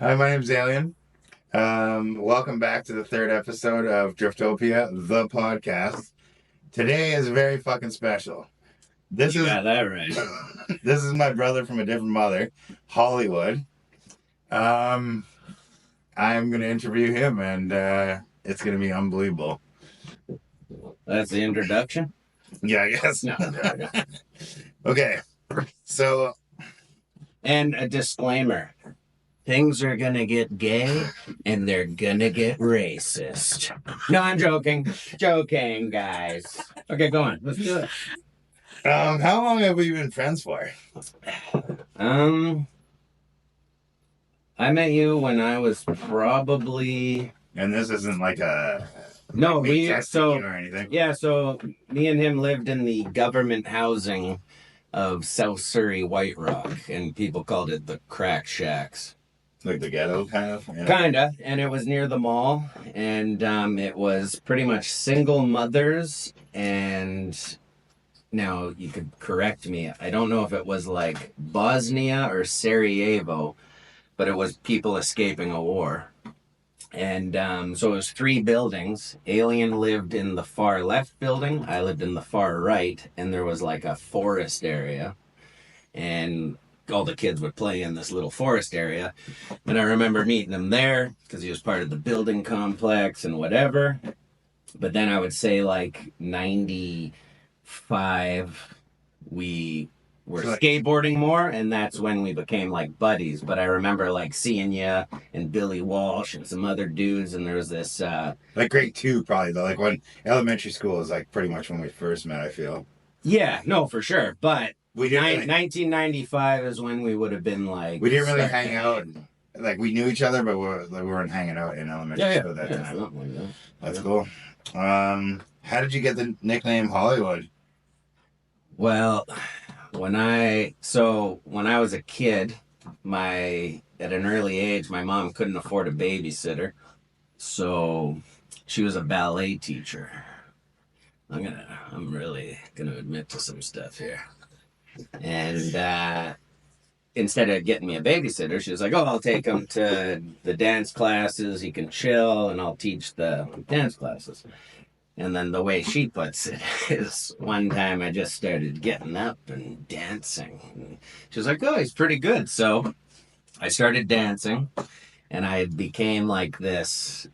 Hi, my name's Alien. Welcome back to the third episode of Driftopia, the podcast. Today is very fucking special. This You is got that right. this is my brother from a different mother, Hollywood. I'm gonna interview him, and it's gonna be unbelievable. That's the introduction? Yeah, I guess. No. Okay, so And a disclaimer. Things are gonna get gay and they're gonna get racist. No, I'm joking. Joking, guys. Okay, go on. Let's do it. how long have we been friends for? I met you when I was probably... And this isn't like a... No, we testing you or anything. Yeah, so me and him lived in the government housing of South Surrey, White Rock, and people called it the crack shacks. Like the ghetto, kind of? You know? Kinda, and it was near the mall, and it was pretty much single mothers, and now you could correct me, I don't know if it was like Bosnia or Sarajevo, but it was people escaping a war. And so it was 3 buildings. Alien lived in the far left building, I lived in the far right, and there was like a forest area, and all the kids would play in this little forest area. And I remember meeting him there because he was part of the building complex and whatever. But then I would say like 95, we were skateboarding more, and that's when we became like buddies. But I remember like seeing you and Billy Walsh and some other dudes, and there was this like grade 2 probably though, like when elementary school is like pretty much when we first met, I feel. Yeah, no, for sure. But we didn't 1995 is when we would have been like... We didn't really hang out. Like, we knew each other, but we weren't hanging out in elementary school that time. Like that. That's cool. How did you get the nickname Hollywood? Well, when I was a kid, at an early age, my mom couldn't afford a babysitter, so she was a ballet teacher. I'm really gonna admit to some stuff here. And instead of getting me a babysitter, she was like, "Oh, I'll take him to the dance classes. He can chill, and I'll teach the dance classes." And then the way she puts it is, one time I just started getting up and dancing. And she was like, "Oh, he's pretty good." So I started dancing, and I became like this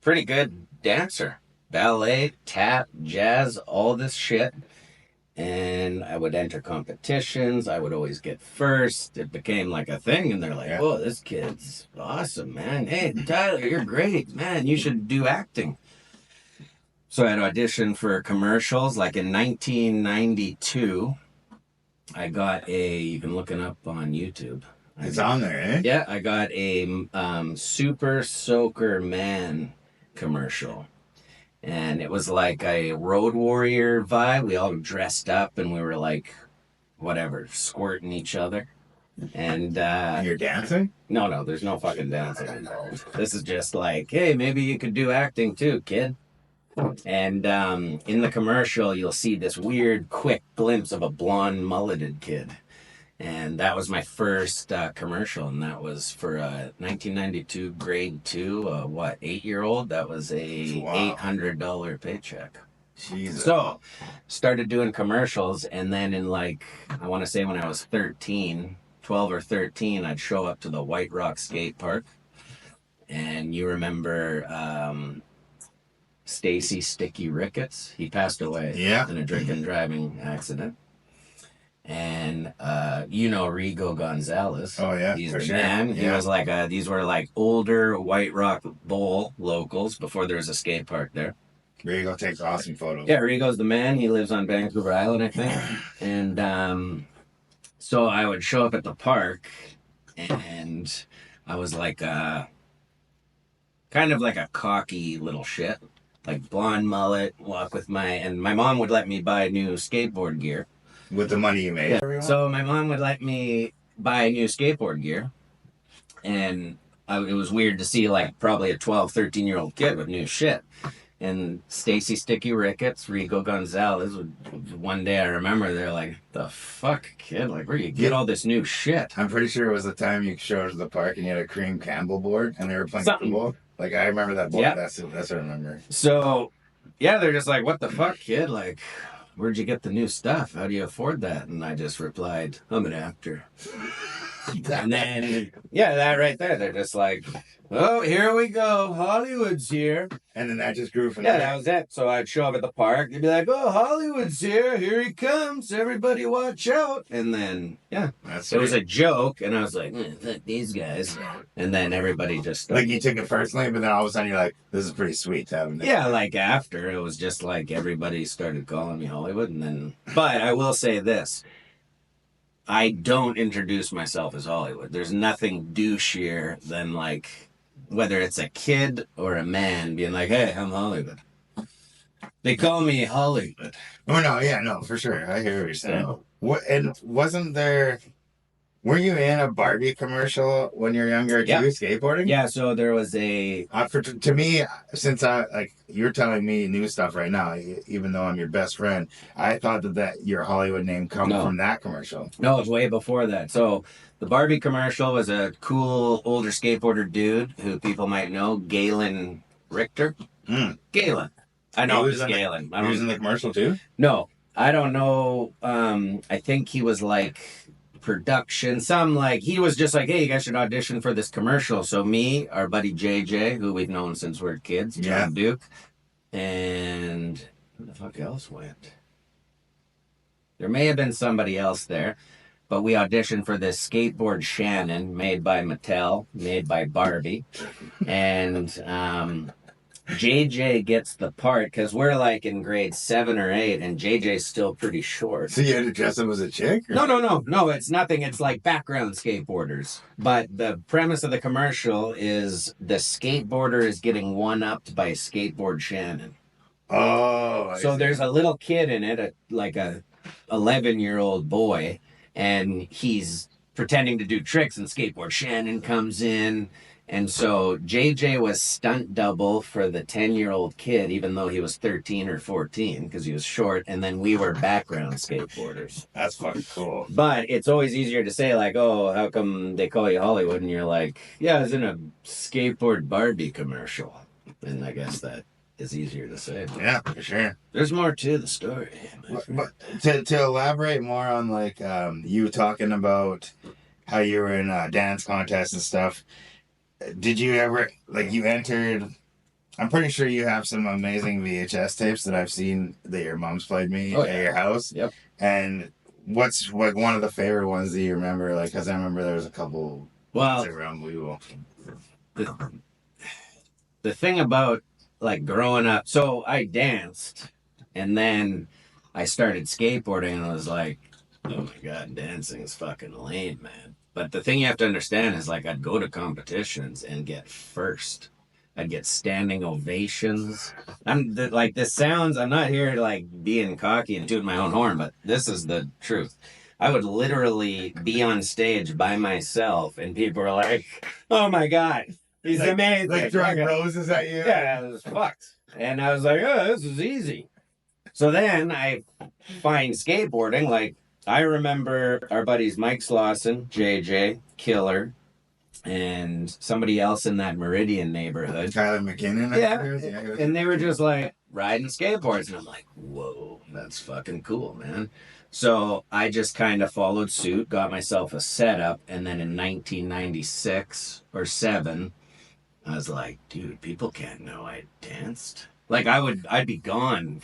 pretty good dancer. Ballet, tap, jazz, all this shit. And I would enter competitions. I would always get first. It became like a thing, and they're like, "Oh, this kid's awesome, man. Hey, Tyler, you're great, man. You should do acting." So I'd audition for commercials. Like in 1992, I got you can look it up on YouTube. It's on there, eh? Yeah, I got a Super Soaker Man commercial. And it was like a Road Warrior vibe. We all dressed up and we were like, whatever, squirting each other. And you're dancing? No, there's no fucking dancing involved. This is just like, hey, maybe you could do acting too, kid. And in the commercial, you'll see this weird, quick glimpse of a blonde, mulleted kid. And that was my first commercial, and that was for a 1992 grade 2, 8-year-old. That was a $800 paycheck. Jesus. So, started doing commercials, and then in like, I want to say when I was 12 or 13, I'd show up to the White Rock skate park. And you remember Stacy Sticky Ricketts? He passed away in a drink and driving accident. And Rigo Gonzalez. Oh yeah, he's the man. He was like these were like older White Rock Bowl locals before there was a skate park there. Rigo takes awesome photos. Yeah, Rigo's the man. He lives on Vancouver Island, I think. And so I would show up at the park, and I was like kind of like a cocky little shit, like blonde mullet, and my mom would let me buy new skateboard gear. With the money you made. Yeah. So my mom would let me buy new skateboard gear. And it was weird to see like probably a 12, 13-year-old kid with new shit. and Stacy Sticky Ricketts, Rico Gonzalez. One day I remember they're like, "The fuck, kid? Like, where you get all this new shit?" I'm pretty sure it was the time you showed us the park and you had a cream Campbell board and they were playing football. Like, I remember that board. Yep. That's what I remember. So, yeah, they're just like, "What the fuck, kid? Like, where'd you get the new stuff? How do you afford that?" And I just replied, "I'm an actor." And then, yeah, that right there, they're just like, "Oh, here we go. Hollywood's here." And then that just grew from there. Yeah, that was it. So I'd show up at the park. They'd be like, "Oh, Hollywood's here. Here he comes. Everybody watch out." And then, yeah, it was a joke. And I was like, fuck these guys. And then everybody just started. Like, you took it personally, but then all of a sudden you're like, this is pretty sweet to have it. Yeah, like after, it was just like everybody started calling me Hollywood. And then, but I will say this. I don't introduce myself as Hollywood. There's nothing douchier than like, whether it's a kid or a man being like, "Hey, I'm Hollywood." They call me Hollywood. Oh, no, yeah, no, for sure. I hear what you're saying. What, and were you in a Barbie commercial when you were younger too, skateboarding? Yeah, so there was a... to me, since you're telling me new stuff right now, even though I'm your best friend, I thought that your Hollywood name come from that commercial. No, it was way before that. So the Barbie commercial was a cool older skateboarder dude who people might know, Galen Richter. Galen. I know it was Galen. He was in the commercial too? No, I don't know. I think he was like... production, he was just like, "Hey, you guys should audition for this commercial." So me, our buddy JJ, who we've known since we're kids, John Duke, and who the fuck else went? There may have been somebody else there, but we auditioned for this skateboard Shannon made by Mattel, made by Barbie, and JJ gets the part because we're like in grade 7 or 8 and JJ's still pretty short. So you had to dress him as a chick? Or? No, it's nothing. It's like background skateboarders. But the premise of the commercial is the skateboarder is getting one-upped by skateboard Shannon. Oh, so there's a little kid in it, like a 11-year-old boy, and he's pretending to do tricks and skateboard Shannon comes in. And so JJ was stunt double for the 10-year-old kid, even though he was 13 or 14 because he was short. And then we were background skateboarders. That's fucking cool. But it's always easier to say like, "Oh, how come they call you Hollywood?" And you're like, "Yeah, I was in a skateboard Barbie commercial." And I guess that is easier to say. Yeah, for sure. There's more to the story. But to elaborate more on like you talking about how you were in dance contests and stuff, did you ever, like, you entered, I'm pretty sure you have some amazing VHS tapes that I've seen that your mom's played me at your house. Yep. And what's like one of the favorite ones that you remember? Like, because I remember there was a couple that were unbelievable. The thing about, like, growing up, so I danced, and then I started skateboarding, and I was like, "Oh my God, dancing is fucking lame, man." But the thing you have to understand is, like, I'd go to competitions and get first. I'd get standing ovations. This sounds, I'm not here to, like, being cocky and tooting my own horn, but this is the truth. I would literally be on stage by myself, and people were like, "Oh my God, he's amazing." Like throwing roses at you? Yeah, it was fucked. And I was like, "Oh, this is easy." So then I find skateboarding, like, I remember our buddies Mike Slauson, JJ, Killer, and somebody else in that Meridian neighborhood. Tyler McKinnon? Yeah. And they were just like riding skateboards. And I'm like, whoa, that's fucking cool, man. So I just kind of followed suit, got myself a setup. And then in 1996 or 7, I was like, dude, people can't know I danced. Like, I'd be gone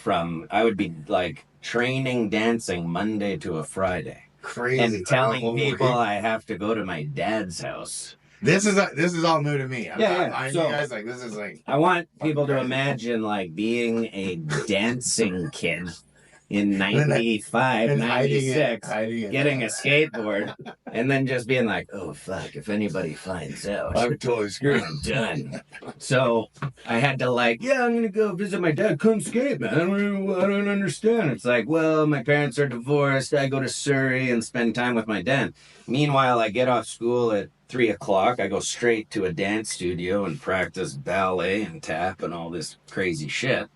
I would be like training dancing Monday to a Friday. Crazy. And telling people I have to go to my dad's house. This is all new to me. So, you guys, like, this is like... I want people to imagine, like, being a dancing kid in 95, 96, getting a skateboard, and then just being like, "Oh, fuck, if anybody finds out, I'm totally screwed. I'm done." So I had to, like, I'm going to go visit my dad. Couldn't skate, man. I don't understand. It's like, well, my parents are divorced. I go to Surrey and spend time with my dad. Meanwhile, I get off school at 3 o'clock, I go straight to a dance studio and practice ballet and tap and all this crazy shit.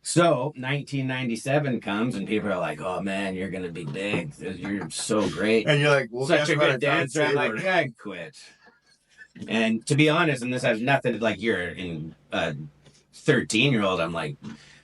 So 1997 comes and people are like, "Oh man, you're gonna be big. You're so great, And you're like, well, such a guess what? good dancer." I'm like, "I quit." And to be honest, and this has nothing to like you're in a 13-year-old. I'm like,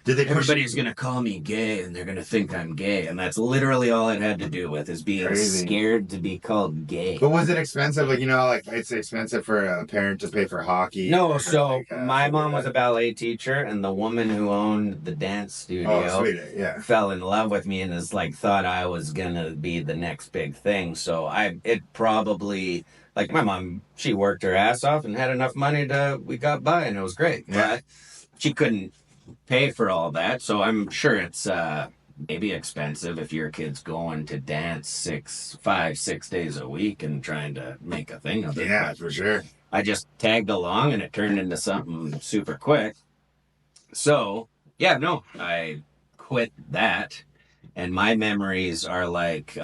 did they push everybody's gonna call me gay and they're gonna think I'm gay, and that's literally all it had to do with is being Crazy. scared to be called gay. But was it expensive? Like, you know, like it's expensive for a parent to pay for hockey. No, or, so like, my mom was that. a ballet teacher, and the woman who owned the dance studio Oh, sweet. Yeah. fell in love with me and is like thought I was gonna be the next big thing. So it probably like my mom, she worked her ass off and had enough money we got by and it was great. Yeah. But she couldn't pay for all that, so I'm sure it's maybe expensive if your kid's going to dance 5-6 days a week and trying to make a thing of it. Yeah, for sure. I just tagged along and it turned into something super quick. So yeah, no, I quit that, and my memories are like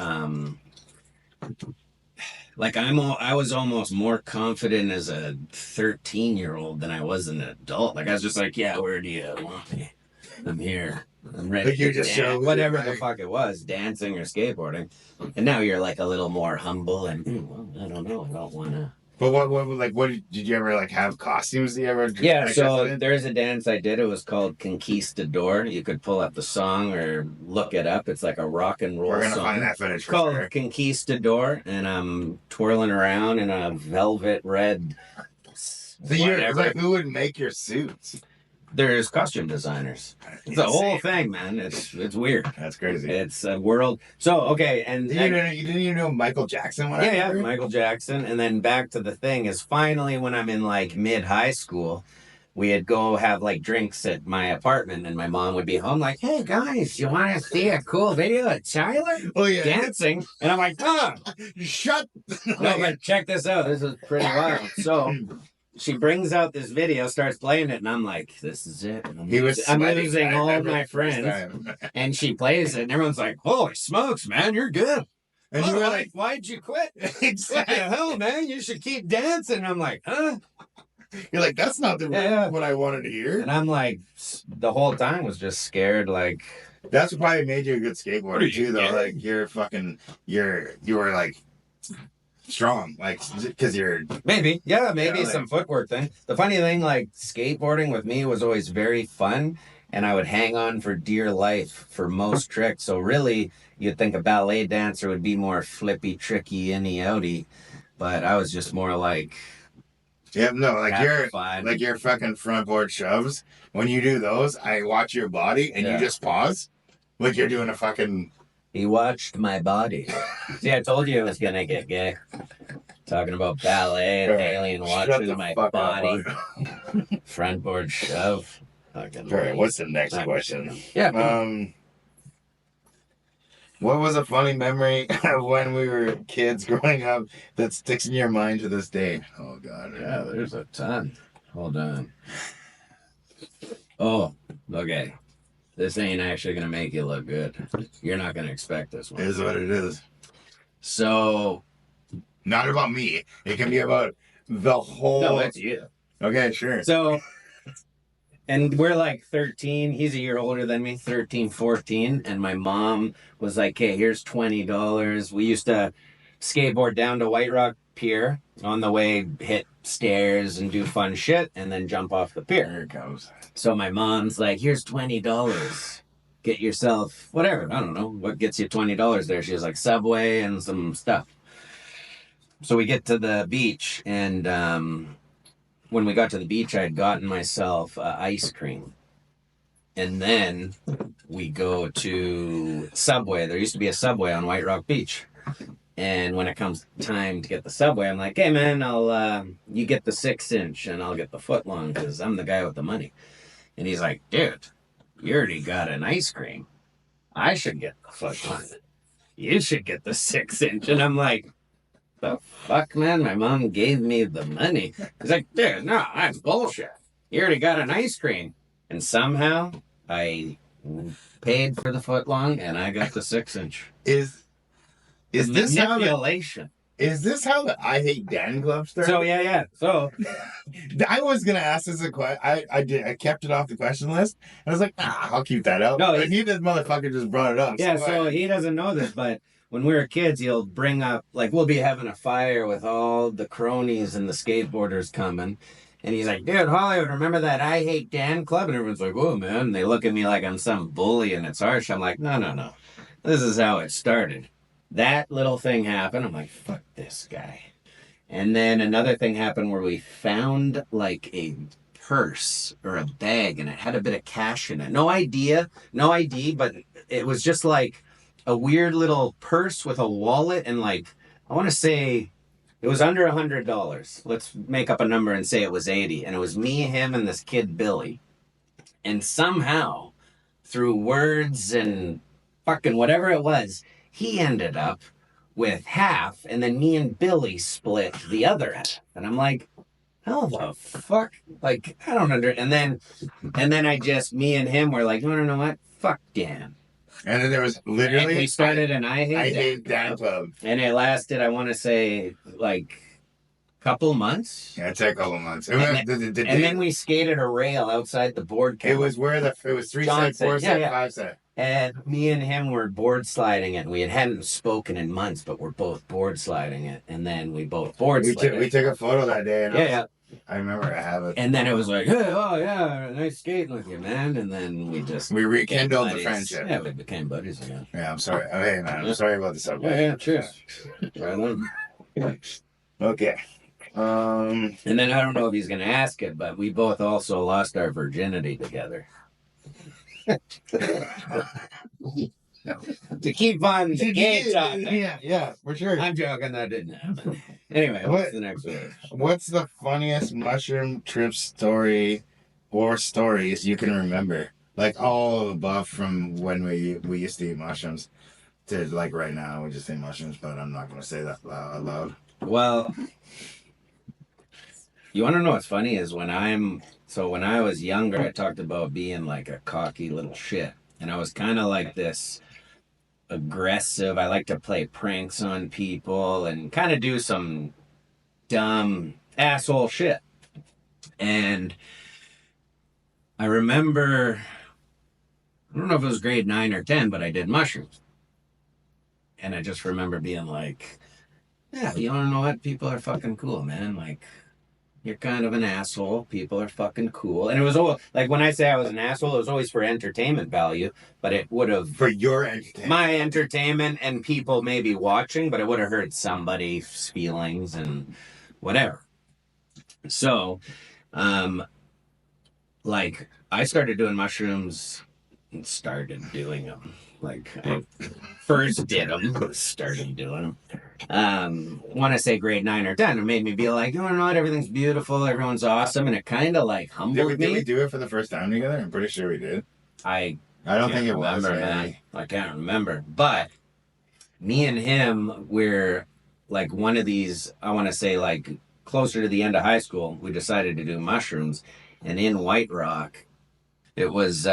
I was almost more confident as a 13-year-old than I was an adult. Like I was just like, yeah, where do you want me? I'm here. I'm ready. Like you just show whatever the fuck it was, dancing or skateboarding. And now you're like a little more humble and well, I don't know, I don't wanna. But what did you ever like have costumes? Did you ever? Yeah, so there's a dance I did. It was called Conquistador. You could pull up the song or look it up. It's like a rock and roll We're gonna song. find that footage. It's called Conquistador, and I'm twirling around in a velvet red. So you're like, who would make your suits? There's costume designers. It's a whole thing, man. It's weird. That's crazy. It's a world. So okay, and didn't you know Michael Jackson? Yeah, Michael Jackson. And then back to the thing is finally when I'm in like mid high school, we'd go have like drinks at my apartment, and my mom would be home like, "Hey guys, you want to see a cool video of Tyler dancing?" And I'm like, shut. No, but check this out. This is pretty wild. So she brings out this video, starts playing it, and I'm like, "This is it." I'm losing all my friends, and she plays it, and everyone's like, "Holy smokes, man, you're good." And you were like, "Why'd you quit?" Exactly. What the hell, man? You should keep dancing. And I'm like, "Huh?" You're like, "That's not what I wanted to hear." And I'm like, the whole time was just scared. Like, that's what probably made you a good skateboarder too, though. Like, you were like strong, like because you're maybe some footwork thing. The funny thing, like skateboarding with me was always very fun, and I would hang on for dear life for most tricks. So really, you'd think a ballet dancer would be more flippy, tricky, inny outy, but I was just more like. Yeah, no, like your fucking front board shoves. When you do those, I watch your body and you just pause, like you're doing a fucking. He watched my body. See, I told you it was gonna get gay. Talking about ballet and alien watching my body. Front board shove. Alright, what's the next question? Yeah. What was a funny memory of when we were kids growing up that sticks in your mind to this day? Oh God. Yeah, there's a ton. Hold on. Oh, okay. This ain't actually going to make you look good. You're not going to expect this one. It is what it is. So. Not about me. It can be about the whole. No, that's you. Okay, sure. So. And we're like 13. He's a year older than me, 13, 14. And my mom was like, "Hey, here's $20. We used to skateboard down to White Rock Pier. On the way, hit stairs and do fun shit, and then jump off the pier." There it goes. So my mom's like, "Here's $20. Get yourself whatever. I don't know what gets you $20 there." She was like Subway and some stuff. So we get to the beach, and when we got to the beach, I had gotten myself ice cream. And then we go to Subway. There used to be a Subway on White Rock Beach. And when it comes time to get the Subway, I'm like, "Hey man, you get the 6-inch and I'll get the foot-long because I'm the guy with the money." And he's like, "Dude, you already got an ice cream. I should get the foot-long. You should get the 6-inch." And I'm like, "The fuck, man? My mom gave me the money." He's like, "Dude, no, that's bullshit. You already got an ice cream." And somehow I paid for the foot-long and I got the 6-inch. Is this manipulation? Is this how the I Hate Dan Club started? So yeah. So I was gonna ask this a question. I kept it off the question list. I was like, I'll keep that out. No, But this motherfucker just brought it up. yeah, so he doesn't know this, but when we were kids, he'll bring up, like, we'll be having a fire with all the cronies and the skateboarders coming. And he's like, dude, Hollywood, remember that I Hate Dan Club? And everyone's like, whoa, man. And they look at me like I'm some bully and it's harsh. I'm like, no. This is how it started. That little thing happened. I'm like, fuck this guy. And then another thing happened where we found like a purse or a bag and it had a bit of cash in it. No ID, but it was just like a weird little purse with a wallet and like, I want to say it was under $100. Let's make up a number and say it was 80. And it was me, him, and this kid, Billy. And somehow, through words and fucking whatever it was, he ended up with half, and then me and Billy split the other half. And I'm like, how the fuck? Like, I don't understand. And then me and him were like, no, what? Fuck Dan. And then there was literally... And we started an I Hate Dan Club. And it lasted, I want to say, like, couple months. Yeah, it's a couple months. And then we skated a rail outside the board camp. It was where it was 3 set, 4 set, 5 set. And me and him were board sliding it. We hadn't spoken in months, but we're both board sliding it. And then we both board slid it. We took a photo that day. And I remember I have it. And then it was like, hey, oh yeah, nice skating with you, man. And then we rekindled the friendship. Yeah, we became buddies again. Yeah, I'm sorry. Oh, hey, man, I'm sorry about the subject. Yeah, cheers. Right on. Okay. And then I don't know if he's gonna ask it, but we both also lost our virginity together. To keep on the gay talking. Yeah, for sure. I'm joking, that didn't happen. Anyway, what's the next one? What's the funniest mushroom trip story or stories you can remember? Like all above from when we used to eat mushrooms to like right now we just eat mushrooms, but I'm not going to say that aloud. Well, you want to know what's funny is when I was younger, I talked about being like a cocky little shit. And I was kind of like this aggressive. I like to play pranks on people and kind of do some dumb asshole shit. And I remember, I don't know if it was grade 9 or 10, but I did mushrooms. And I just remember being like, yeah, you want to know what? People are fucking cool, man. Like, you're kind of an asshole. People are fucking cool. And it was always, like, when I say I was an asshole, it was always for entertainment value, but it would have... For your entertainment. My entertainment and people maybe watching, but it would have hurt somebody's feelings and whatever. So, like, I started doing mushrooms and started doing them. Like, I first did them, started doing them. Want to say grade 9 or 10, it made me be like, you know what, everything's beautiful, everyone's awesome, and it kind of like humbled me. Did we do it for the first time together? I'm pretty sure we did. I don't think it was. I can't remember. But me and him, we're like one of these, I want to say like closer to the end of high school, we decided to do mushrooms. And in White Rock, it was...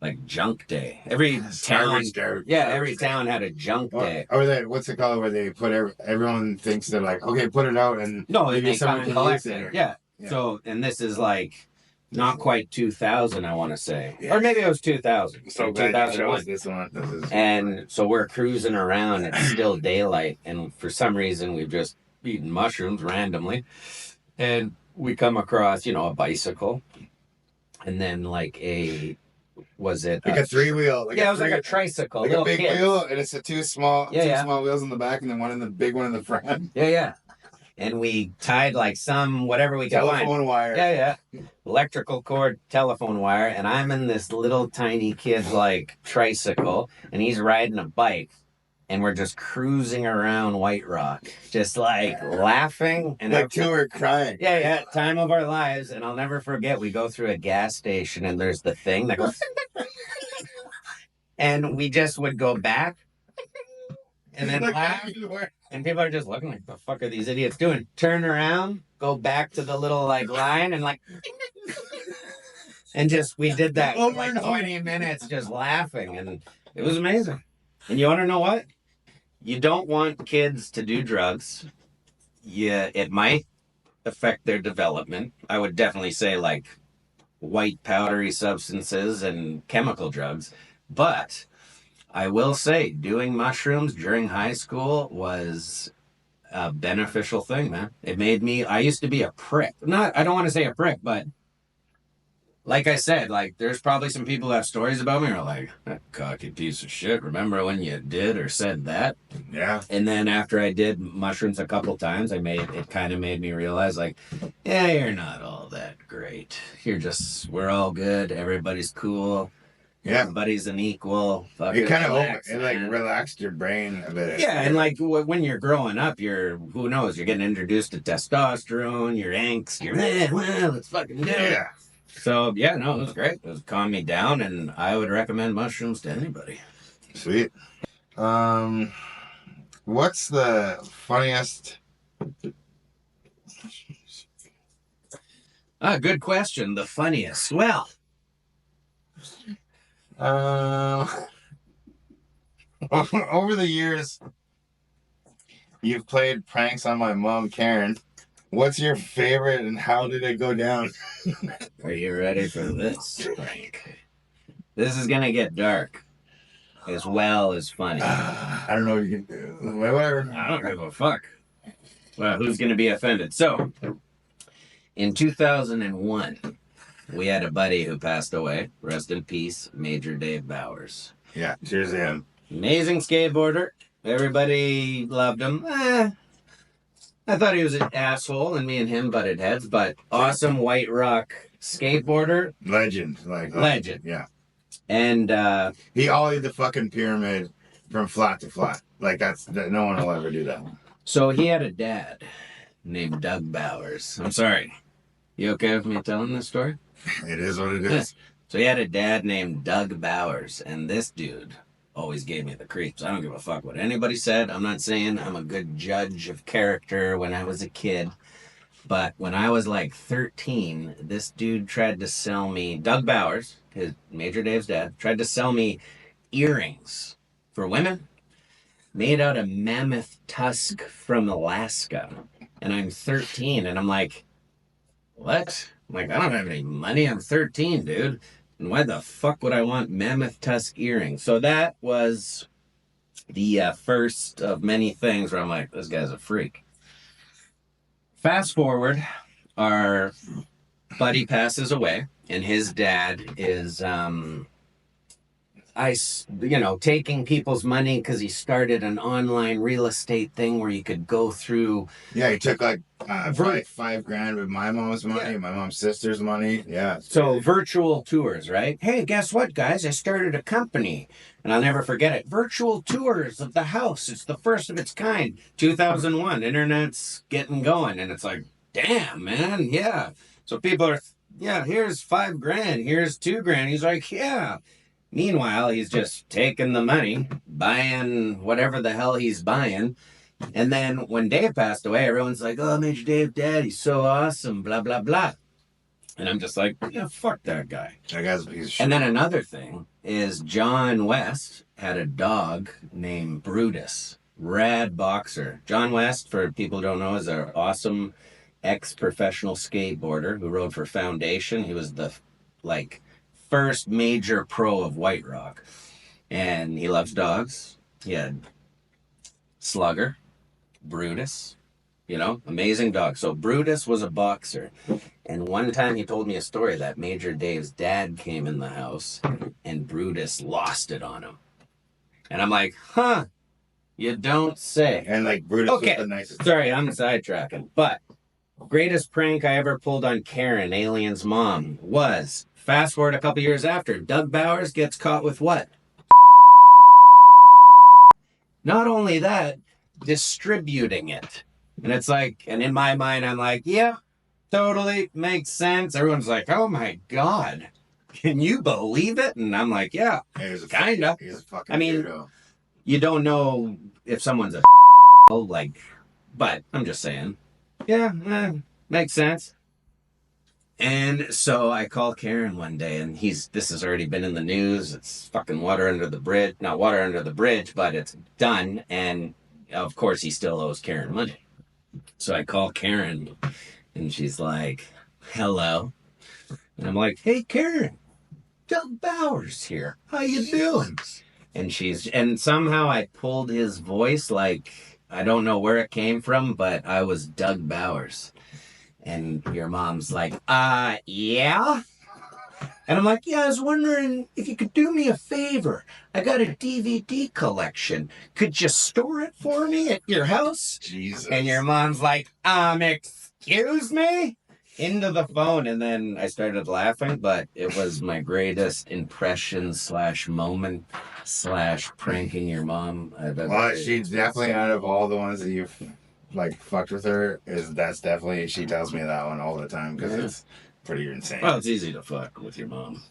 like junk day. Every town had a junk day. Or what's it called? Where they put everyone thinks they're like, okay, put it out and maybe someone can collect it. Yeah. So, and this is like not quite 2000, I want to say, or maybe it was 2000. So 2001. This one. And so we're cruising around. It's still daylight, and for some reason we've just eaten mushrooms randomly, and we come across a bicycle, and then like a. Was it like a 3-wheel? It was like a tricycle, like a big wheel, and it's two small wheels in the back, and then the big one in the front. Yeah. And we tied like some whatever we could find. Telephone wire. Yeah. Electrical cord, telephone wire, and I'm in this little tiny kid's like tricycle, and he's riding a bike, and we're just cruising around White Rock, just like laughing and like two were crying. Yeah, time of our lives. And I'll never forget, we go through a gas station and there's the thing that goes and we just would go back and then laugh, and people are just looking like, the fuck are these idiots doing? Turn around, go back to the little like line and like and just we did that for like 20 minutes just laughing, and it was amazing. And you want to know what? you don't want kids to do drugs. Yeah, it might affect their development. I would definitely say like white powdery substances and chemical drugs. But I will say doing mushrooms during high school was a beneficial thing, man. It made me, I used to be a prick. Not, I don't want to say a prick, but like I said, like there's probably some people that have stories about me who are like, that cocky piece of shit. Remember when you did or said that? Yeah. And then after I did mushrooms a couple times, it kind of made me realize like, yeah, you're not all that great. We're all good. Everybody's cool. Yeah. Everybody's an equal. It kind of relaxed your brain a bit. Yeah, and like when you're growing up, who knows, you're getting introduced to testosterone, your angst, well, let's fucking do it. Yeah. So, yeah, no, it was great. It was calmed me down, and I would recommend mushrooms to anybody. Sweet. What's the funniest? Good question. The funniest. Well, over the years, you've played pranks on my mom, Karen. What's your favorite, and how did it go down? Are you ready for this prank? This is gonna get dark, as well as funny. I don't know if you can. Whatever. I don't give a fuck. Well, who's gonna be offended? So, in 2001, we had a buddy who passed away. Rest in peace, Major Dave Bowers. Yeah, cheers to him. Amazing skateboarder. Everybody loved him. I thought he was an asshole, and me and him butted heads, but awesome white rock skateboarder. Legend. Legend. Yeah. And he ollied the fucking pyramid from flat to flat. Like no one will ever do that. So he had a dad named Doug Bowers. I'm sorry. You okay with me telling this story? It is what it is. So he had a dad named Doug Bowers, and this dude always gave me the creeps. I don't give a fuck what anybody said. I'm not saying I'm a good judge of character when I was a kid, but when I was like 13, this dude tried to sell me, Doug Bowers, his Major Dave's dad, tried to sell me earrings for women made out of mammoth tusk from Alaska. And I'm 13, and I'm like, what? I'm like, I don't have any money. I'm 13, dude. And why the fuck would I want mammoth tusk earrings? So that was the first of many things where I'm like, this guy's a freak. Fast forward, our buddy passes away, and his dad is, taking people's money because he started an online real estate thing where you could go through. Yeah, he took like $5,000 with my mom's money, my mom's sister's money. Yeah. So virtual tours, right? Hey, guess what, guys? I started a company, and I'll never forget it. Virtual tours of the house. It's the first of its kind. 2001, internet's getting going, and it's like, damn, man, yeah. So people are, here's $5,000, here's $2,000. He's like, yeah. Meanwhile, he's just taking the money, buying whatever the hell he's buying. And then when Dave passed away, everyone's like, oh, Major Dave, Dad, he's so awesome, blah, blah, blah. And I'm just like, yeah, fuck that guy. That guy's a piece of shit. And then another thing is John West had a dog named Brutus, rad boxer. John West, for people who don't know, is an awesome ex-professional skateboarder who rode for Foundation. He was the, first major pro of White Rock. And he loves dogs. He had Slugger, Brutus, amazing dog. So Brutus was a boxer. And one time he told me a story that Major Dave's dad came in the house and Brutus lost it on him. And I'm like, huh, you don't say. And Brutus was the nicest. Sorry, I'm sidetracking. But greatest prank I ever pulled on Karen, Alien's mom, was... Fast forward a couple years after, Doug Bowers gets caught with what? Not only that, distributing it. And it's like, and in my mind, I'm like, yeah, totally makes sense. Everyone's like, oh my God, can you believe it? And I'm like, yeah, kind of. I mean, weirdo. You don't know if someone's a but I'm just saying, yeah, makes sense. And so I call Karen one day, and this has already been in the news. It's fucking water under the bridge. Not water under the bridge, but it's done. And of course, he still owes Karen money. So I call Karen, and she's like, hello. And I'm like, hey, Karen, Doug Bowers here. How you doing? And somehow I pulled his voice like, I don't know where it came from, but I was Doug Bowers. And your mom's like, yeah? And I'm like, yeah, I was wondering if you could do me a favor. I got a DVD collection. Could you store it for me at your house? Jesus. And your mom's like, excuse me? Into the phone. And then I started laughing, but it was my greatest impression / moment / pranking your mom I've ever Well, did. she's definitely out of all the ones that you've like fucked with her. That's definitely, she tells me that one all the time because it's pretty insane. Well, it's easy to fuck with your mom.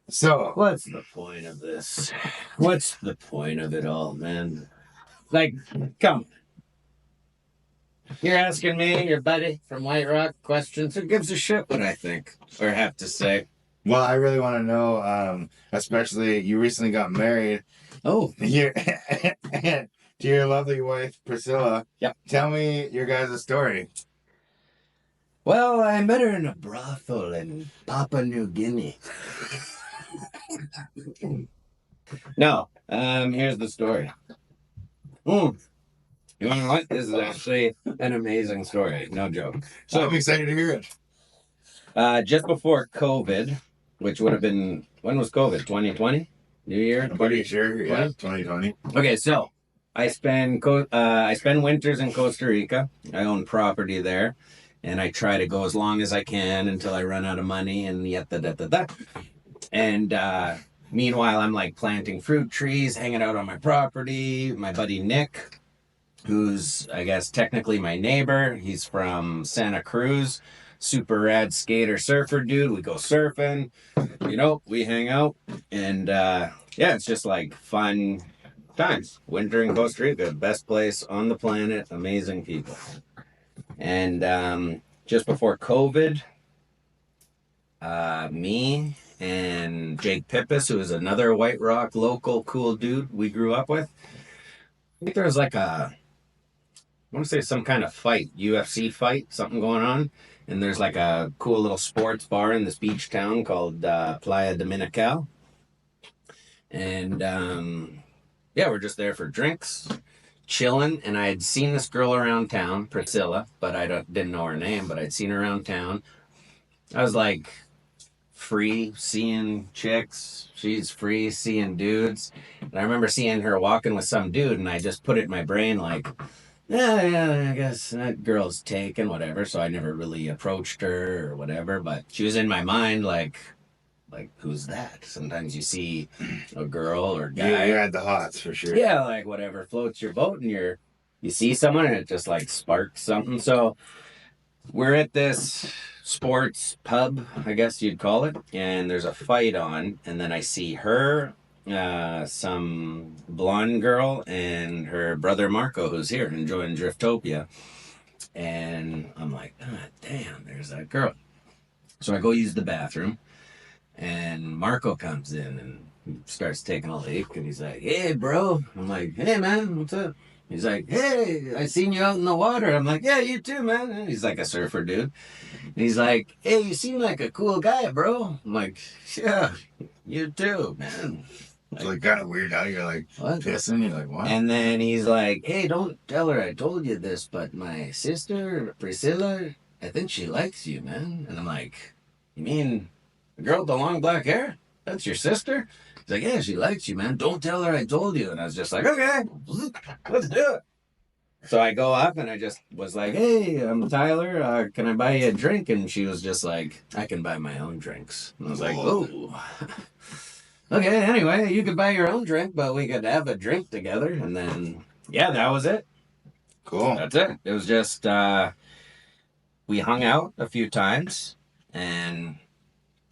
So What's the point of this? What's the point of it all, man? Like, come on. You're asking me, your buddy from White Rock, questions. Who gives a shit what I think or have to say? well, I really want to know, especially you recently got married. Oh, Your to your lovely wife Priscilla. Yep. Tell me your guys' story. well, I met her in a brothel in Papua New Guinea. No, here's the story. You want to know what? This is actually an amazing story. No joke. So I'm excited to hear it. Just before COVID, which would have been, when was COVID? 2020? New Year? I'm pretty sure, yeah, 2020. Okay, so I spend winters in Costa Rica. I own property there, and I try to go as long as I can until I run out of money and yet da. And meanwhile, I'm like planting fruit trees, hanging out on my property. My buddy Nick, who's I guess technically my neighbor, he's from Santa Cruz. Super rad skater surfer dude. We go surfing, we hang out, and yeah, it's just like fun times. Winter in Costa Rica, best place on the planet, amazing people. And just before COVID, me and Jake Pippis, who is another White Rock local cool dude we grew up with, I think there was like I want to say some kind of fight, UFC fight, something going on. And there's like a cool little sports bar in this beach town called Playa Dominical. And yeah, we're just there for drinks, chilling. And I had seen this girl around town, Priscilla, but I didn't know her name, but I'd seen her around town. I was like free seeing chicks. She's free seeing dudes. And I remember seeing her walking with some dude, and I just put it in my brain like, yeah, I guess that girl's taken, whatever. So I never really approached her or whatever, but she was in my mind like who's that? Sometimes you see a girl or guy. You had the hots for sure. Yeah, like whatever floats your boat, and you see someone and it just like sparks something. So we're at this sports pub, I guess you'd call it, and there's a fight on, and then I see her, some blonde girl, and her brother Marco, who's here enjoying Driftopia. And I'm like, ah, damn, there's that girl. So I go use the bathroom, and Marco comes in and he starts taking a leak, and he's like, hey, bro. I'm like, hey, man, what's up? He's like, hey, I seen you out in the water. I'm like, yeah, you too, man. And he's like a surfer dude. And he's like, hey, you seem like a cool guy, bro. I'm like, yeah, you too, man. It's like kind of weird how you're like What? pissing. You're like, what? And then he's like, hey, don't tell her I told you this, but my sister, Priscilla, I think she likes you, man. And I'm like, you mean the girl with the long black hair? That's your sister? He's like, yeah, she likes you, man. Don't tell her I told you. And I was just like, okay, let's do it. So I go up and I just was like, hey, I'm Tyler. Can I buy you a drink? And she was just like, I can buy my own drinks. And I was like, oh. Okay, anyway, you could buy your own drink, but we could have a drink together. And then, yeah, that was it. Cool. That's it. It was just, we hung out a few times. And,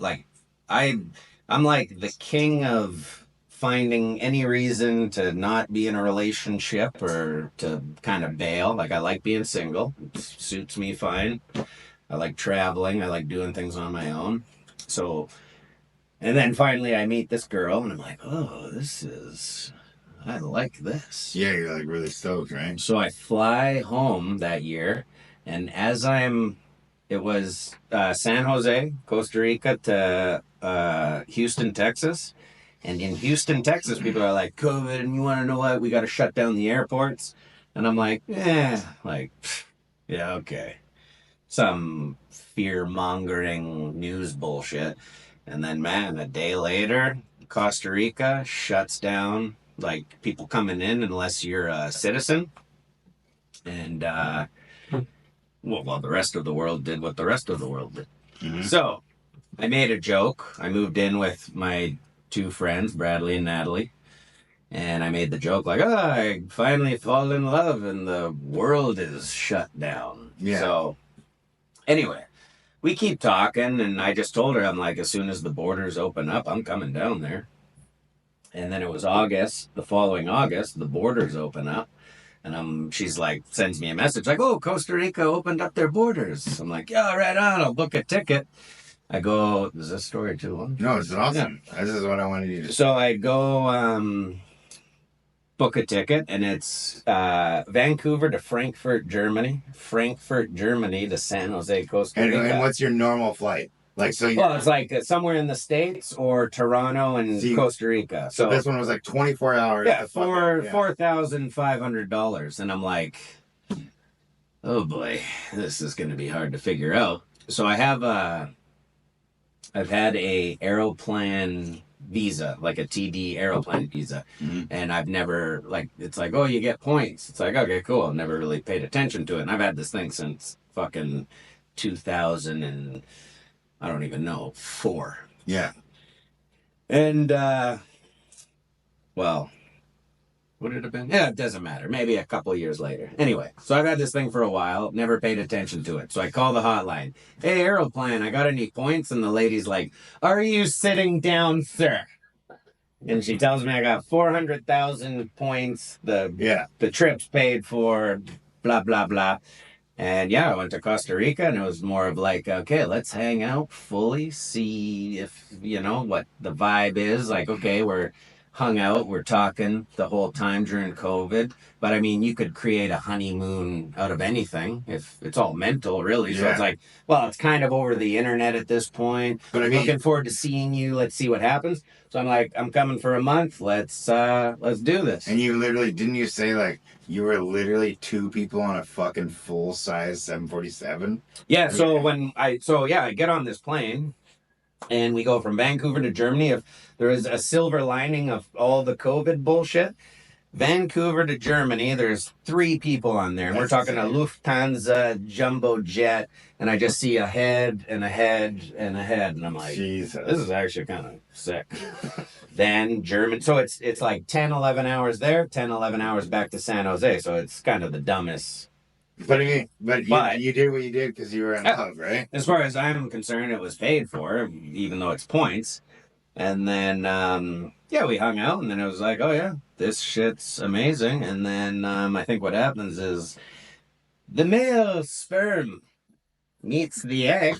like, I'm like the king of finding any reason to not be in a relationship or to kind of bail. Like, I like being single. It suits me fine. I like traveling. I like doing things on my own. So, and then finally I meet this girl and I'm like, oh, I like this. Yeah, you're like really stoked, right? So I fly home that year, and it was San Jose, Costa Rica to Houston, Texas. And in Houston, Texas, people are like, COVID, and you want to know what? We got to shut down the airports. And I'm like, yeah, okay. Some fear mongering news bullshit. And then, man, a day later, Costa Rica shuts down, like people coming in unless you're a citizen. And, well, the rest of the world did what the rest of the world did. Mm-hmm. So I made a joke. I moved in with my two friends, Bradley and Natalie. And I made the joke like, oh, I finally fall in love and the world is shut down. Yeah. So anyway, we keep talking, and I just told her, I'm like, as soon as the borders open up, I'm coming down there. And then it was August, the following August, the borders open up. And she's like, sends me a message like, oh, Costa Rica opened up their borders. I'm like, yeah, right on, I'll book a ticket. I go, is this story too long? No, it's awesome. Yeah. This is what I wanted you to. So I go book a ticket, and it's Vancouver to Frankfurt, Germany. Frankfurt, Germany to San Jose, Costa Rica. And what's your normal flight? Like, so well, it's like somewhere in the States or Toronto and Costa Rica. So this one was like 24 hours. Yeah, for $4,500. And I'm like, oh boy, this is going to be hard to figure out. So I've had a aeroplan visa, like a TD aeroplane visa. Mm-hmm. And I've never, like, it's like, oh, you get points. It's like, okay, cool. I've never really paid attention to it. And I've had this thing since fucking 2000 and I don't even know, 4. Yeah. And, well, would it have been? Yeah, it doesn't matter. Maybe a couple of years later. Anyway, so I've had this thing for a while, never paid attention to it. So I call the hotline. Hey, aeroplane, I got any points? And the lady's like, are you sitting down, sir? And she tells me I got 400,000 points. The trip's paid for, blah, blah, blah. And yeah, I went to Costa Rica, and it was more of like, okay, let's hang out fully, see if, what the vibe is. Like, okay, we're hung out, we're talking the whole time during COVID. But I mean, you could create a honeymoon out of anything if it's all mental, really. Yeah. So it's like, well, it's kind of over the internet at this point. But I'm looking forward to seeing you. Let's see what happens. So I'm like, I'm coming for a month. Let's do this. And you literally, didn't you say like you were literally 2 people on a fucking full size 747? Yeah. So I get on this plane. And we go from Vancouver to Germany. If there is a silver lining of all the COVID bullshit, Vancouver to Germany, there's 3 people on there. And we're talking a Lufthansa jumbo jet. And I just see a head and a head and a head. And I'm like, Jesus, this is actually kind of sick. Then German. So it's like 10, 11 hours there, 10, 11 hours back to San Jose. So it's kind of the dumbest. But you did what you did because you were in love, right? As far as I'm concerned, it was paid for, even though it's points. And then, we hung out, and then it was like, oh yeah, this shit's amazing. And then I think what happens is the male sperm meets the egg,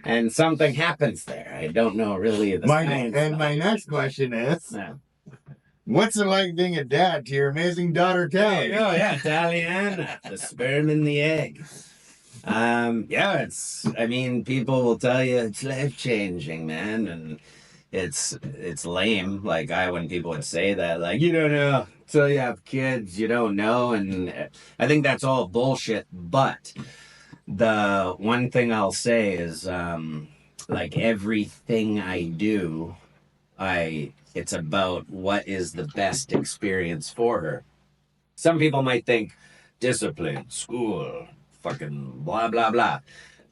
and something happens there. I don't know really the science. And my next question is... Yeah. What's it like being a dad to your amazing daughter, Tally? Oh, yeah, Taliana, the sperm and the egg. People will tell you it's life-changing, man, and it's lame. Like, when people would say that, like, you don't know, until you have kids, you don't know, and I think that's all bullshit, but the one thing I'll say is, like, everything I do, it's about what is the best experience for her. Some people might think discipline, school, fucking blah, blah, blah.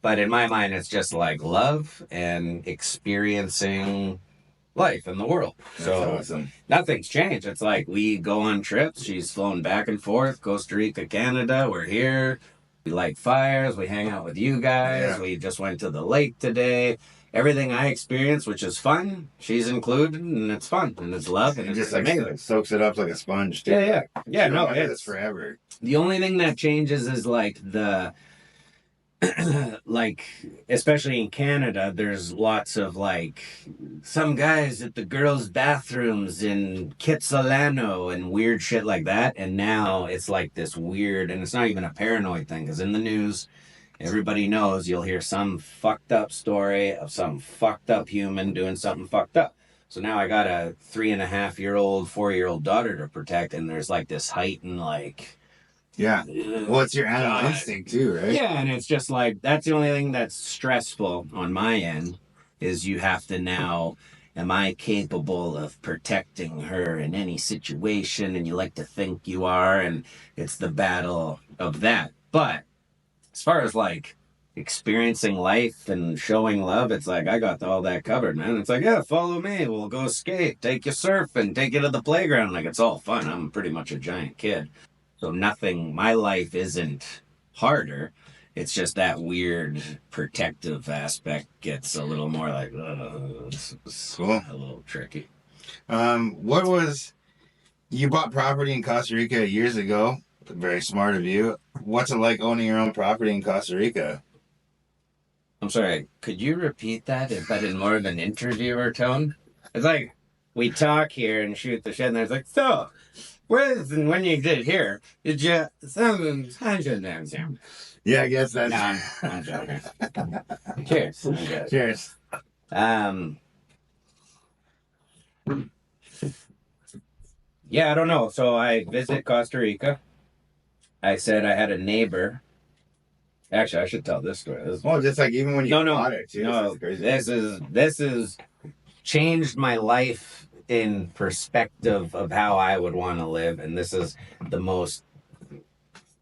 But in my mind, it's just like love and experiencing life in the world. So awesome. Nothing's changed. It's like we go on trips. She's flown back and forth, Costa Rica, Canada. We're here. We light fires. We hang out with you guys. Yeah. We just went to the lake today. Everything I experience, which is fun, she's included, and it's fun, and it's love, and it's just amazing. Like soaks it up like a sponge, too. Yeah. No, it's forever. The only thing that changes is like the like, especially in Canada, there's lots of like some guys at the girls' bathrooms in Kitsilano and weird shit like that. And now it's like this weird, and it's not even a paranoid thing, because in the news, everybody knows you'll hear some fucked up story of some fucked up human doing something fucked up. So now I got a 3.5-year-old, 4-year-old daughter to protect, and there's like this heightened like, Yeah. Well, it's your animal God. instinct too, right? Yeah, and it's just like that's the only thing that's stressful on my end is you have to now. Am I capable of protecting her in any situation? And you like to think you are, and it's the battle of that. But as far as like experiencing life and showing love, it's like I got all that covered, man. It's like, yeah, follow me. We'll go skate, take you surfing, take you to the playground. Like it's all fun. I'm pretty much a giant kid. So nothing, my life isn't harder. It's just that weird protective aspect gets a little more like, it's Cool. a little tricky. What was you bought property in Costa Rica years ago? Very smart of you. What's it like owning your own property in Costa Rica? I'm sorry, could you repeat that but in more of an interviewer tone? It's like we talk here and shoot the shit, and it's like, so, when you did here, did you Yeah, I guess that's. No, I'm joking. Cheers. Cheers. Yeah, I don't know. So I visit Costa Rica. I said I had a neighbor. Actually, I should tell this story. Well, just like even when you bought it too. No, this is changed my life in perspective of how I would want to live, and this is the most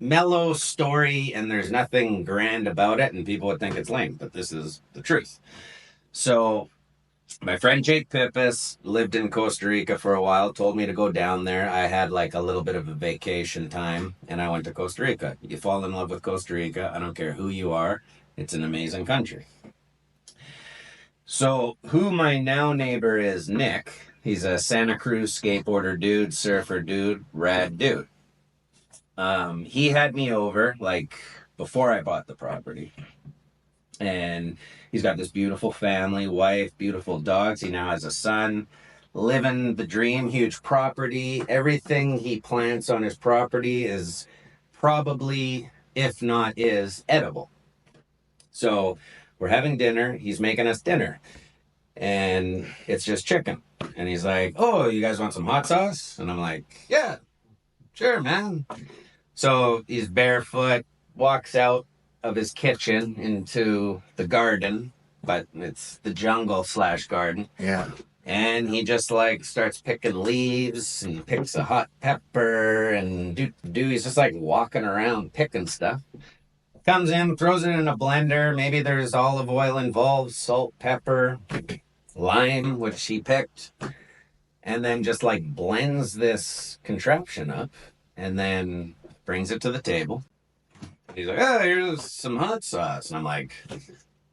mellow story, and there's nothing grand about it, and people would think it's lame, but this is the truth. So my friend Jake Pippis lived in Costa Rica for a while, told me to go down there. I had like a little bit of a vacation time, and I went to Costa Rica. You fall in love with Costa Rica, I don't care who you are, it's an amazing country. So who my now neighbor is, Nick. He's a Santa Cruz skateboarder dude, surfer dude, rad dude. He had me over like before I bought the property, and he's got this beautiful family, wife, beautiful dogs. He now has a son, living the dream, huge property. Everything he plants on his property is probably, if not is, edible. So we're having dinner. He's making us dinner, and it's just chicken. And he's like, oh, you guys want some hot sauce? And I'm like, yeah, sure, man. So he's barefoot, walks out of his kitchen into the garden, but it's the jungle / garden. Yeah. And he just like starts picking leaves and picks a hot pepper and he's just like walking around picking stuff. Comes in, throws it in a blender. Maybe there's olive oil involved, salt, pepper, lime, which he picked. And then just like blends this contraption up and then brings it to the table. He's like, oh, here's some hot sauce. And I'm like,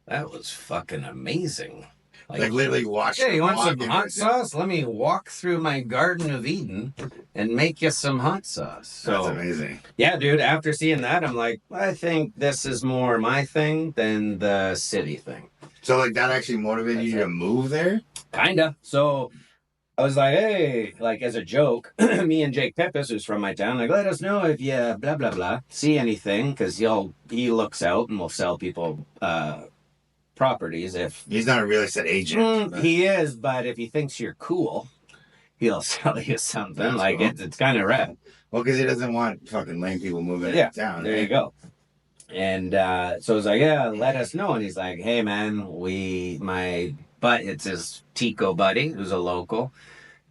that was fucking amazing. Like literally watch. Yeah, you want some hot sauce? Let me walk through my Garden of Eden and make you some hot sauce. So, that's amazing. Yeah, dude, after seeing that, I'm like, I think this is more my thing than the city thing. So like that actually motivated you to move there? Kinda. So I was like, hey, like as a joke, me and Jake Pippis, who's from my town, like, let us know if you blah, blah, blah, see anything, because he looks out and will sell people properties if... He's not a real estate agent. He is, but if he thinks you're cool, he'll sell you something. That's like, cool. It's kind of rad. Well, because he doesn't want fucking lame people moving into town. There you go. And so I was like, yeah, let us know. And he's like, hey, man, it's his Tico buddy, who's a local.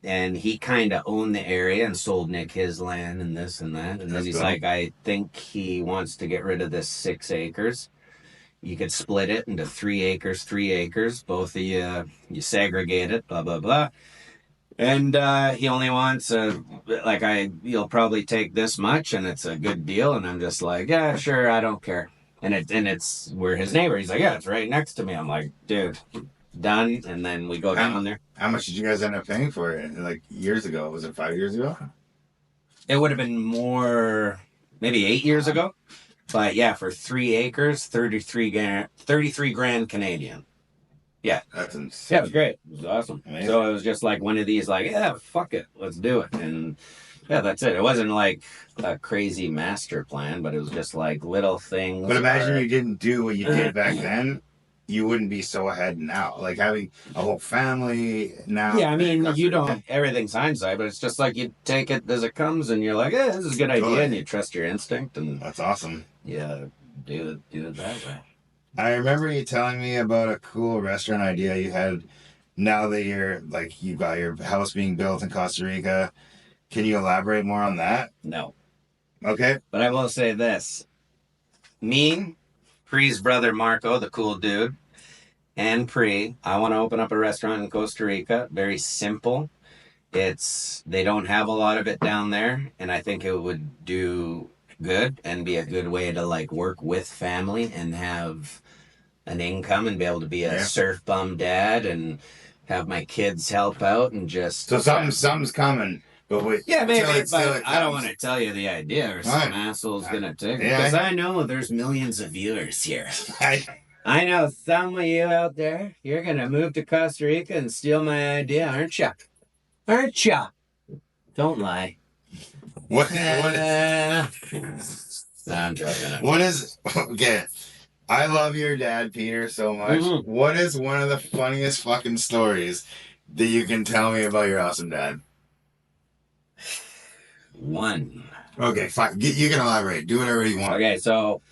And he kind of owned the area and sold Nick his land and this and that. And then he's like, I think he wants to get rid of this 6 acres. You could split it into 3 acres. Both of you segregate it, blah, blah, blah. And he only wants you'll probably take this much and it's a good deal. And I'm just like, yeah, sure, I don't care. And we're his neighbor. He's like, yeah, it's right next to me. I'm like, dude, done. And then we go down there. How much did you guys end up paying for it? Like years ago? Was it 5 years ago? It would have been more, maybe 8 years ago. But yeah, for 3 acres, 33 grand Canadian. Yeah. That's insane. Yeah, it was great. It was awesome. Amazing. So it was just like one of these, like, yeah, fuck it, let's do it. And yeah, that's it. It wasn't like a crazy master plan, but it was just like little things. But imagine you didn't do what you did back then. You wouldn't be so ahead now. Like having a whole family now. Yeah, I mean, you don't, everything's hindsight, but it's just like you take it as it comes and you're like, this is a good idea, and you trust your instinct. And that's awesome. Yeah, do it that way. I remember you telling me about a cool restaurant idea you had now that you're like, you got your house being built in Costa Rica. Can you elaborate more on that? No. Okay. But I will say this. Me, Pre's brother Marco, the cool dude, and Pre, I want to open up a restaurant in Costa Rica. Very simple. They don't have a lot of it down there, and I think it would do good and be a good way to like work with family and have an income and be able to be a surf bum dad and have my kids help out and just... So something's coming. But wait, yeah, maybe, but I don't want to tell you the idea or some asshole's going to take it. Because I know there's millions of viewers here. I know some of you out there, you're going to move to Costa Rica and steal my idea, aren't you? Aren't you? Don't lie. What I'm joking. What is... Okay. I love your dad, Peter, so much. Mm-hmm. What is one of the funniest fucking stories that you can tell me about your awesome dad? One. Okay, fine. You can elaborate. Do whatever you want. Okay, so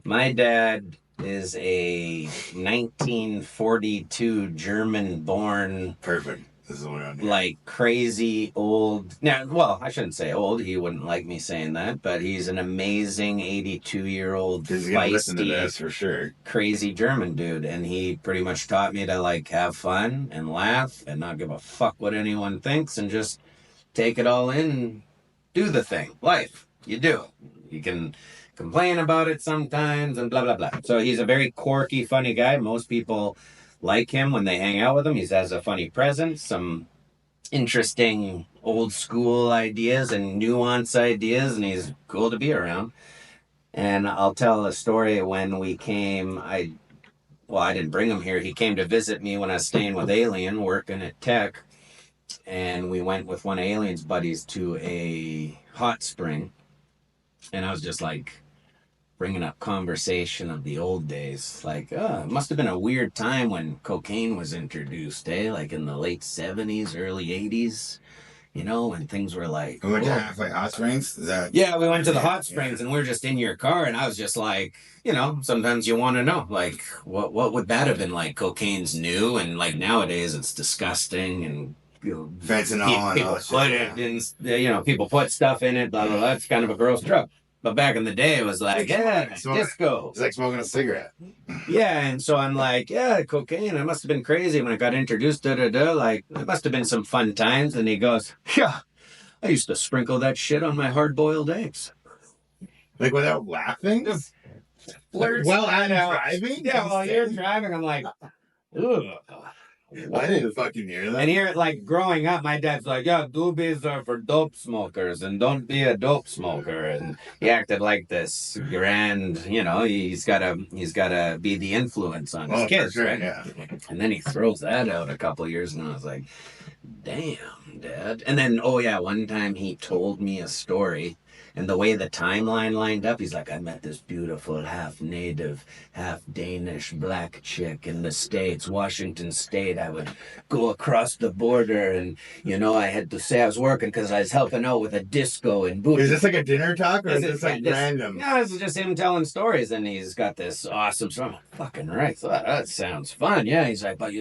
my dad is a 1942 German-born... Perfect. This is what I'm doing. Like crazy old... Now, well, I shouldn't say old. He wouldn't like me saying that, but he's an amazing 82-year-old he's gonna listen to this for sure. Crazy German dude, and he pretty much taught me to like have fun and laugh and not give a fuck what anyone thinks and just take it all in and do the thing. Life. You do it. You can complain about it sometimes and blah, blah, blah. So he's a very quirky, funny guy. Most people like him when they hang out with him. He has a funny presence, some interesting old school ideas and nuance ideas, and he's cool to be around. And I'll tell a story when we came, I didn't bring him here. He came to visit me when I was staying with Alien, working at Tech. And we went with one of Alien's buddies to a hot spring. And I was just like bringing up conversation of the old days. Like, it must have been a weird time when cocaine was introduced, like in the late 70s, early 80s. You know, when things were like... We went to halfway hot springs? Yeah, we went to the hot springs and we were just in your car and I was just like, you know, sometimes you want to know, like, what would that have been like? Cocaine's new and like nowadays it's disgusting and... fentanyl and all that shit. People put stuff in it, blah, blah, blah. It's kind of a gross drug. But back in the day, it was like, disco. It's like smoking a cigarette. Yeah, and so I'm like, cocaine. It must have been crazy when I got introduced, like, it must have been some fun times. And he goes, yeah, I used to sprinkle that shit on my hard-boiled eggs. Like without laughing? Well, I know. Driving? Yeah, while you're driving, I'm like, ugh. I didn't fucking hear that. And here, like, growing up, my dad's like, doobies are for dope smokers, and don't be a dope smoker. And he acted like this grand, he's gotta be the influence on his kids, sure, right? Yeah. And then he throws that out a couple of years, and I was like, damn, Dad. And then, one time he told me a story. And the way the timeline lined up, he's like, I met this beautiful half-native, half-Danish black chick in the States, Washington State. I would go across the border and, I had to say I was working because I was helping out with a disco in Budapest. Is this like a dinner talk or is this like random? No, this is just him telling stories. And he's got this awesome story. I'm like, fucking right. So that sounds fun. Yeah, he's like, but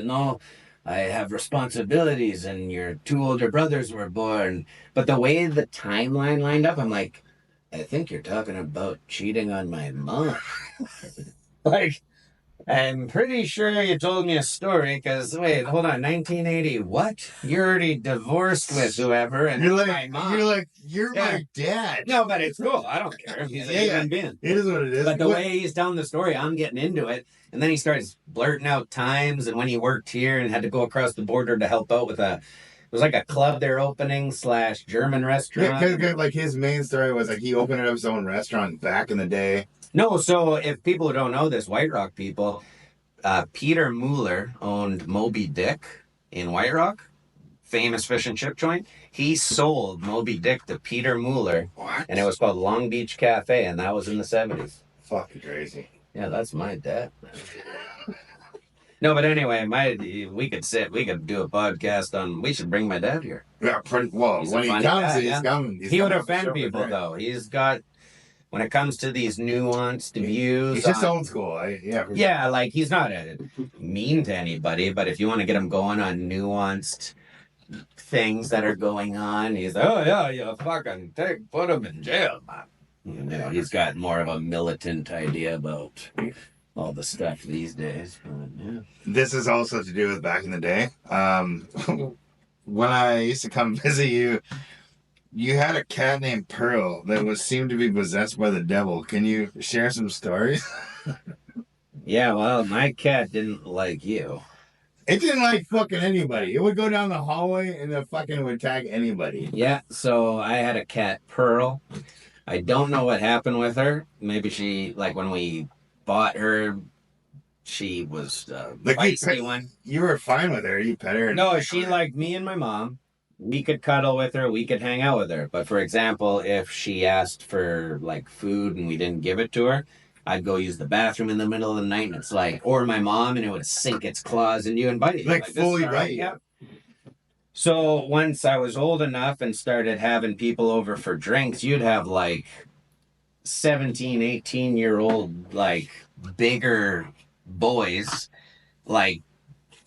I have responsibilities and your 2 older brothers were born. But the way the timeline lined up, I'm like, I think you're talking about cheating on my mom. Like, I'm pretty sure you told me a story because, wait, hold on, 1980, what? You're already divorced with whoever and you're like, my mom. You're my dad. No, but it's cool. I don't care. He's a human being. It is what it is. But the way he's telling the story, I'm getting into it. And then he starts blurting out times and when he worked here and had to go across the border to help out with it was like a club they're opening / German restaurant. Yeah, like his main story was like he opened up his own restaurant back in the day. No, so if people don't know this, White Rock people, Peter Mueller owned Moby Dick in White Rock, famous fish and chip joint. He sold Moby Dick to Peter Mueller, What? and it was called Long Beach Cafe, and that was in the 70s. Fucking crazy. Yeah, that's my dad. No, but anyway, we could do a podcast on. We should bring my dad here. Yeah, pretty well. He's When he comes, guy, he's coming. He would offend people though. He's got when it comes to these nuanced views. He's just old school. Yeah, like he's not mean to anybody, but if you want to get him going on nuanced things that are going on, he's like, oh yeah, you fucking put him in jail, man. You know, he's got more of a militant idea about all the stuff these days. But, yeah. This is also to do with back in the day. When I used to come visit you, you had a cat named Pearl that seemed to be possessed by the devil. Can you share some stories? Yeah, well, my cat didn't like you. It didn't like fucking anybody. It would go down the hallway and it fucking would attack anybody. Yeah, so I had a cat, Pearl. I don't know what happened with her. Maybe she, like when we bought her, she was feisty one. You were fine with her. You pet her. No, she liked me and my mom. We could cuddle with her. We could hang out with her. But for example, if she asked for like food and we didn't give it to her, I'd go use the bathroom in the middle of the night, and it's like, or my mom, and it would sink its claws in you and bite you. Like fully bite you. Yeah. So once I was old enough and started having people over for drinks, you'd have like 17, 18-year-old, like bigger boys, like,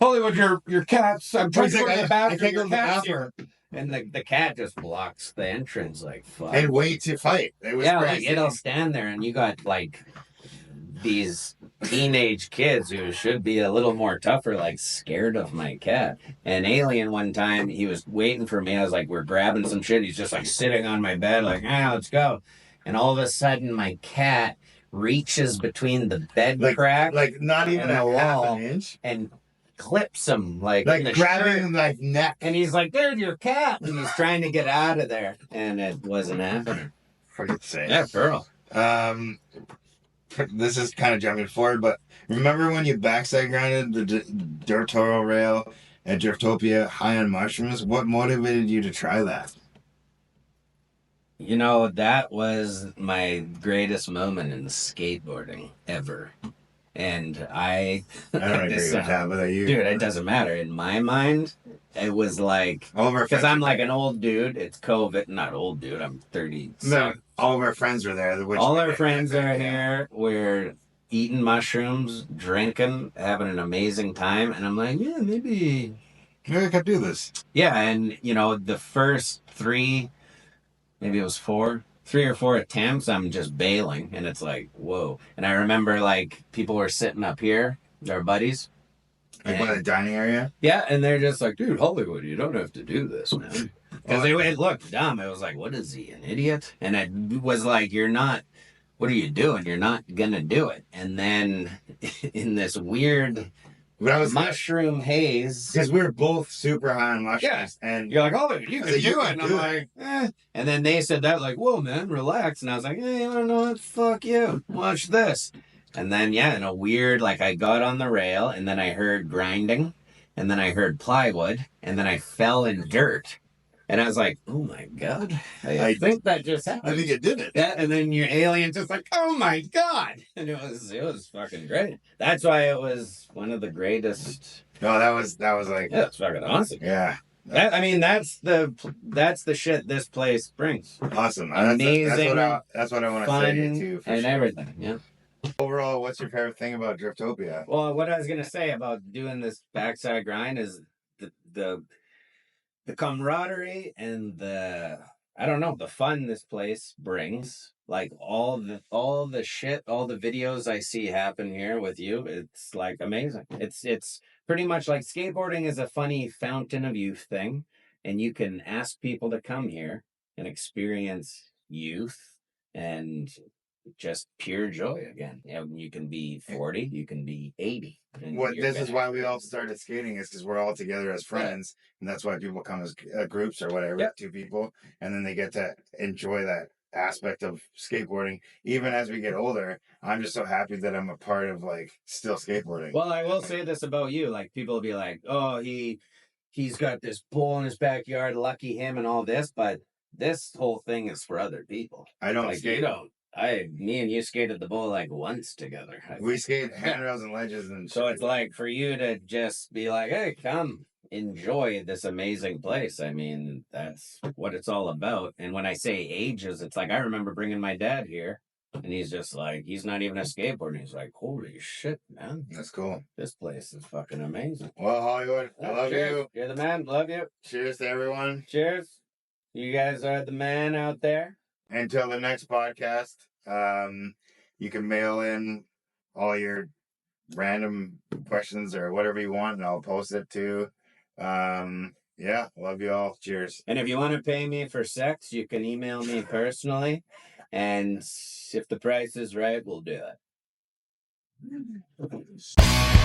Hollywood, your cats, I'm trying to go to the bathroom, your cat's here. And the cat just blocks the entrance, like, fuck. And wait to fight. It was yeah, crazy. like, it'll stand there, and you got, like, these teenage kids who should be a little more tougher, like, scared of my cat. And Alien one time, he was waiting for me. I was like, we're grabbing some shit. He's just, like, sitting on my bed, like, let's go. And all of a sudden, my cat reaches between the bed crack, like not even a half an inch, and clips him like grabbing him like neck. And he's like, "There's your cat," and he's trying to get out of there, and it wasn't happening. For God's sake. Yeah, Pearl. This is kind of jumping forward, but remember when you backside grinded the Dirtoro rail at Driftopia high on mushrooms? What motivated you to try that? You know, that was my greatest moment in skateboarding ever. And I don't agree with that, but you... Dude, it doesn't matter. In my mind, it was like... Because I'm like an old dude. It's COVID. Not old dude. I'm 30. No, all of our friends were there. All our friends are here. We're eating mushrooms, drinking, having an amazing time. And I'm like, yeah, maybe I could do this. Yeah, and, you know, the first maybe it was 3 or 4 attempts, I'm just bailing, and it's like, whoa. And I remember, like, people were sitting up here, their buddies. Like by the dining area? Yeah, and they're just like, dude, Hollywood, you don't have to do this, man. Because it looked dumb. It was like, what is he, an idiot? And it was like, what are you doing? You're not going to do it. And then in this weird... mushroom haze. Because we were both super high on mushrooms. Yeah. And you're like, oh, you can do it. And I'm like, eh. And then they said that, like, whoa, man, relax. And I was like, hey, you know what? Fuck you. Watch this. And then, yeah, in a weird, like, I got on the rail, and then I heard grinding, and then I heard plywood, and then I fell in dirt. And I was like, oh my God. I think that just happened. I think it did it. Yeah, and then your alien just like, oh my God. And it was fucking great. That's why it was one of the greatest. No, that was like, yeah, it's fucking awesome. Yeah. That's the shit this place brings. Awesome. Amazing. That's what I want to say too. And sure. Everything. Yeah. Overall, what's your favorite thing about Driftopia? Well, what I was gonna say about doing this backside grind is the camaraderie and the fun this place brings. Like all the shit, all the videos I see happen here with you, it's like amazing. It's pretty much like skateboarding is a funny fountain of youth thing, and you can ask people to come here and experience youth and just pure joy again. You can be 40, you can be 80. This is why we all started skating, is because we're all together as friends, and that's why people come as groups or whatever, 2 people, and then they get to enjoy that aspect of skateboarding. Even as we get older, I'm just so happy that I'm a part of like still skateboarding. Well, I will say this about you. Like, people will be like, oh, he's got this bowl in his backyard, lucky him and all this, but this whole thing is for other people. I don't Like, skate. you don't. Me and you skated the bowl like once together. We skate handrails and ledges and so it's like for you to just be like, hey, come enjoy this amazing place. I mean, that's what it's all about. And when I say ages, it's like I remember bringing my dad here, and he's just like, he's not even a skateboarder. He's like, holy shit, man. That's cool. This place is fucking amazing. Well, Hollywood, I love you. You're the man. Love you. Cheers to everyone. Cheers. You guys are the man out there. Until the next podcast, you can mail in all your random questions or whatever you want, and I'll post it too. Yeah, love you all. Cheers. And if you want to pay me for sex, you can email me personally. And if the price is right, we'll do it.